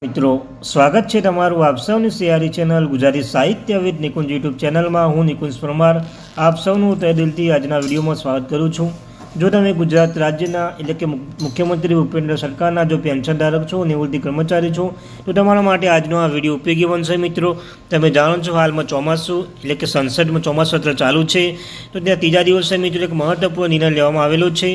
મિત્રો સ્વાગત છે તમારું આપ સૌની સિયારી ચેનલ ગુજરાતી સાહિત્ય વિદ નિકુંજ યુટ્યુબ ચેનલમાં હું નિકુંજ પરમાર આપ સૌનું તહે દિલથી આજના વિડીયોમાં સ્વાગત કરું છું। જો તમે ગુજરાત રાજ્યના એટલે કે મુખ્યમંત્રી ભૂપેન્દ્ર સરકારના જો પેન્શનધારક છો, નિવૃત્તિ કર્મચારી છો તો તમારા માટે આજનો આ વિડીયો ઉપયોગી બનશે। મિત્રો તમે જાણો છો હાલમાં ચોમાસું એટલે કે સંસદમાં ચોમાસું સત્ર ચાલુ છે તો ત્યાં ત્રીજા દિવસે મિત્રો એક મહત્વપૂર્ણ નિર્ણય લેવામાં આવેલો છે।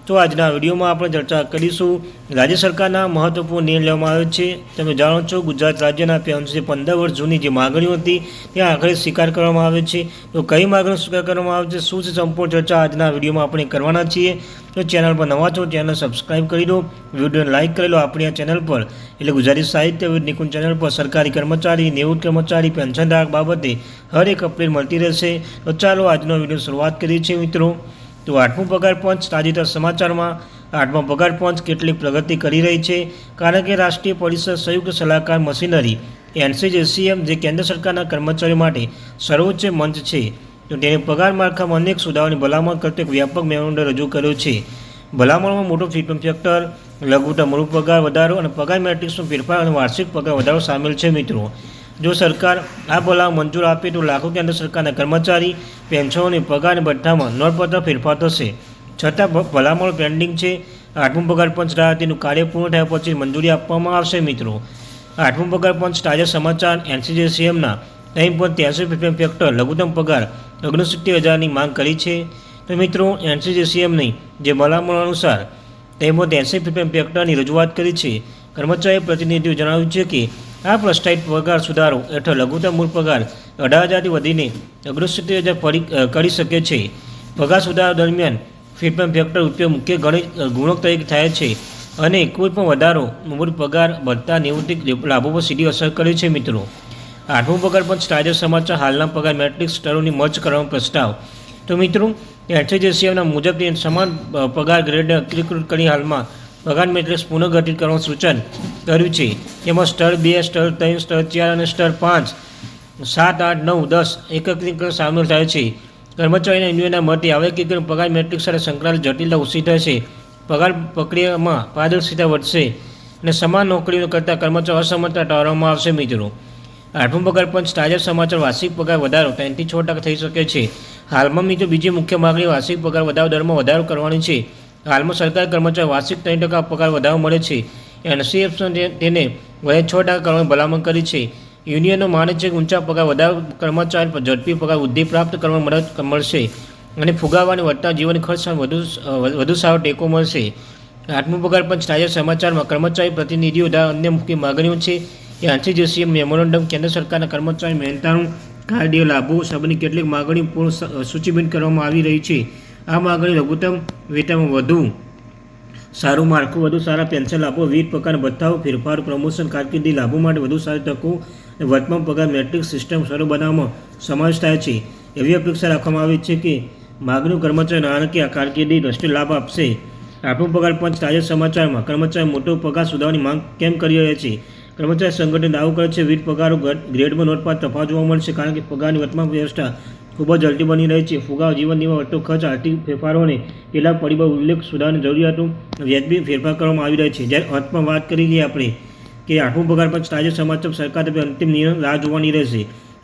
તો આજના વિડીયોમાં આપણે ચર્ચા કરીશું રાજ્ય સરકારના મહત્વપૂર્ણ નિર્ણય લેવામાં આવ્યો છે। તમે જાણો છો ગુજરાત રાજ્યના પેન્શનથી 15 વર્ષ જૂની જે માગણીઓ હતી ત્યાં આખરે સ્વીકાર કરવામાં આવે છે। તો કઈ માગણીઓ સ્વીકાર કરવામાં આવે છે, શું છે સંપૂર્ણ ચર્ચા આજના વિડીયોમાં આપણે કરવાના છીએ। તો ચેનલ પર નવા છો ચેનલ સબસ્ક્રાઈબ કરી દો, વિડીયોને લાઇક કરી લો। આપણી આ ચેનલ પર એટલે ગુજરાતી સાહિત્ય વિદ નિકુંજ ચેનલ પર સરકારી કર્મચારી, નિવૃત્ત કર્મચારી, પેન્શનધારક બાબતે હર એક અપડેટ મળતી રહેશે। તો ચાલો આજનો વિડીયો શરૂઆત કરીએ છીએ મિત્રો। તો 8મું પગાર પંચ તાજેતર સમાચારમાં 8મા પગાર પંચ કેટલી પ્રગતિ કરી રહી છે, કારણ કે રાષ્ટ્રીય પરિષદ સંયુક્ત સલાહકાર મશીનરી NCJCM જે કેન્દ્ર સરકારના કર્મચારીઓ માટે સર્વોચ્ચ મંચ છે તો તેને પગાર માળખામાં અનેક સુધારાઓની ભલામણ કરતો એક વ્યાપક મેમોરેન્ડમ રજૂ કર્યો છે। ભલામણમાં મોટો ફિટમેન્ટ ફેક્ટર, લઘુત્તમ મૂળ પગાર વધારો અને પગાર મેટ્રિક્સનો ફેરફાર અને વાર્ષિક પગાર વધારો સામેલ છે। મિત્રો જો સરકાર આ ભલામણ મંજૂર આપે તો લાખો કેન્દ્ર સરકારના કર્મચારી પેન્શનોની પગાર અને ભથ્થામાં નોંધપાત્ર ફેરફાર થશે। છતાં ભલામણો પેન્ડિંગ છે। 8મું પગાર પંચ દ્વારા તેનું કાર્ય પૂર્ણ થયા પછી મંજૂરી આપવામાં આવશે। મિત્રો 8મું પગાર પંચ તાજા સમાચાર NCJCMના 3.83 ફેક્ટર લઘુત્તમ પગાર 69,000ની માંગ કરી છે। તો મિત્રો NCJCMની જે ભલામણો અનુસાર 3.83 ફેક્ટરની રજૂઆત કરી છે। કર્મચારી પ્રતિનિધિઓએ જણાવ્યું છે કે આ પ્રસ્તાવિત પગાર સુધારો હેઠળ લઘુત્તમ મૂળ પગાર 18,000થી વધીને 69,000 કરી શકે છે। પગાર સુધારા દરમિયાન ફિટમેન્ટ ફેક્ટર ઉપયોગ મુખ્ય ગુણક તરીકે થાય છે અને કોઈપણ વધારો મૂળ પગાર ભથ્થા નિવૃત્તિ લાભો પર સીધી અસર કરે છે। મિત્રો 8મું પગાર પંચ તાજા સમાચાર હાલના પગાર મેટ્રિક્સ સ્તરોની મર્જ કરવાનો પ્રસ્તાવ। તો મિત્રો NCJCMના મુજબ તે સમાન પગાર ગ્રેડને એકીકૃત કરી હાલમાં પગાર મેટ્રિક્સ પુનઃગઠિત કરવાનું સૂચન કર્યું છે। તેમાં સ્તર 2, સ્તર 3, સ્તર 4 અને સ્તર 5, 7, 8, 9, 10 એકત્રીકરણ સામેલ થાય છે। કર્મચારીના યુનિયનના મતે આવા એકીકરણ પગાર મેટ્રિક્સ સાથે સંકળાયેલ જટિલતા ઓછી થશે, પગાર પ્રક્રિયામાં પારદર્શિતા વધશે અને સમાન નોકરીઓ કરતા કર્મચારીઓ અસમાનતા ટાળવામાં આવશે। મિત્રો 8મું પગાર પંચ તાજા સમાચાર વાર્ષિક પગાર વધારો 3 થી 6% થઈ શકે છે। હાલમાં મિત્રો બીજી મુખ્ય માગણી વાર્ષિક પગાર વધારો દરમાં વધારો કરવાની છે। હાલમાં સરકારી કર્મચારી વાર્ષિક 3% પગાર વધારો મળે છે। NCFC તેને વધે 6% કરવાની ભલામણ કરી છે। યુનિયનો માને છે કે ઊંચા પગાર વધારો કર્મચારી પર ઝડપી પગાર વૃદ્ધિ પ્રાપ્ત કરવામાં મદદ મળશે અને ફુગાવાની વધતા જીવન ખર્ચમાં વધુ સારો ટેકો મળશે। 8મું પગાર પંચ તાજા સમાચારમાં કર્મચારી પ્રતિનિધિઓ દ્વારા અન્ય મુખ્ય માગણીઓ છે કે NCJCM મેમોરેન્ડમ કેન્દ્ર સરકારના કર્મચારી મહેનતાણું કાર્ડીય લાભો સંબંધી કેટલીક માગણીઓ પૂર્ણ સૂચિબદ્ધ કરવામાં આવી રહી છે। આ માગણી લઘુત્તમ વેતનમાં વધુ સારું માળખું, વધુ સારા પેન્શન લાભો, વિવિધ પ્રકારના ભથ્થાઓ, ફેરફારો, પ્રમોશન, કારકિર્દી લાભો માટે વધુ સારી તકો અને વર્તમાન પગાર મેટ્રિક્સ સિસ્ટમ સરળ બનાવવામાં સમાવેશ થાય છે। એવી અપેક્ષા રાખવામાં આવી છે કે માગણીઓ કર્મચારી નાણાકીય કારકિર્દી દ્રષ્ટિએ લાભ આપશે। 8મું પગાર પંચ તાજા સમાચારમાં કર્મચારી મોટો પગાર સુધારવાની માંગ કેમ કરી રહ્યા છે? કર્મચારી સંગઠન દાવો કરે છે વિવિધ પગારો ગ્રેડમાં નોંધપાત્ર તફાવત જોવા મળશે, કારણ કે પગારની વર્તમાન વ્યવસ્થા ખૂબ જ ઝડપી બની રહી છે। ફુગાવો, જીવન નિર્વાહ, વધતો ખર્ચ, આર્થિક ફેરફારો અને કેટલાક પરિબળ ઉલ્લેખ સુધારવાની જરૂરિયાતો વ્યાજબી ફેરફાર કરવામાં આવી રહ્યા છે। જ્યારે અંતમાં વાત કરી લઈએ આપણે કે 8મું પગાર પંચ તાજા સમાચાર સરકાર તરફી અંતિમ નિર્ણય રાહ જોવાની રહેશે।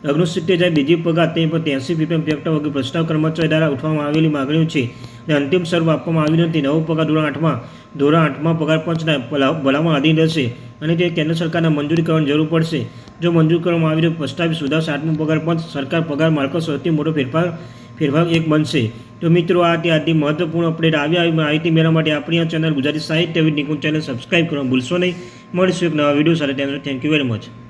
69,000 બીજી પગાર 3.83 ફિટમેન્ટ ફેક્ટર વગેરે પ્રસ્તાવ કર્મચારી દ્વારા ઉઠવામાં આવેલી માગણીઓ છે અને અંતિમ સ્વરૂપ આપવામાં આવ્યું નથી। નવો પગાર ધોરણ 8માં પગાર પંચના ભલામણ આધીન રહેશે અને તે કેન્દ્ર સરકારના મંજૂરી કરવાની જરૂર પડશે। જો મંજૂર કરવામાં આવી તો પ્રસ્તાવિત સુધાર 8મું પગાર પંચ સરકાર પગાર માળખો સૌથી મોટો ફેરફાર એક બનશે। તો મિત્રો આથી મહત્વપૂર્ણ અપડેટ આવી માહિતી મેળવવા માટે આપણી આ ચેનલ ગુજરાતી સાહિત્ય વિદ નિકુંજ ચેનલ સબસ્ક્રાઈબ કરવાનું ભૂલશો નહીં। મળીશું એક નવા વિડીયો સાથે। Thank you very much.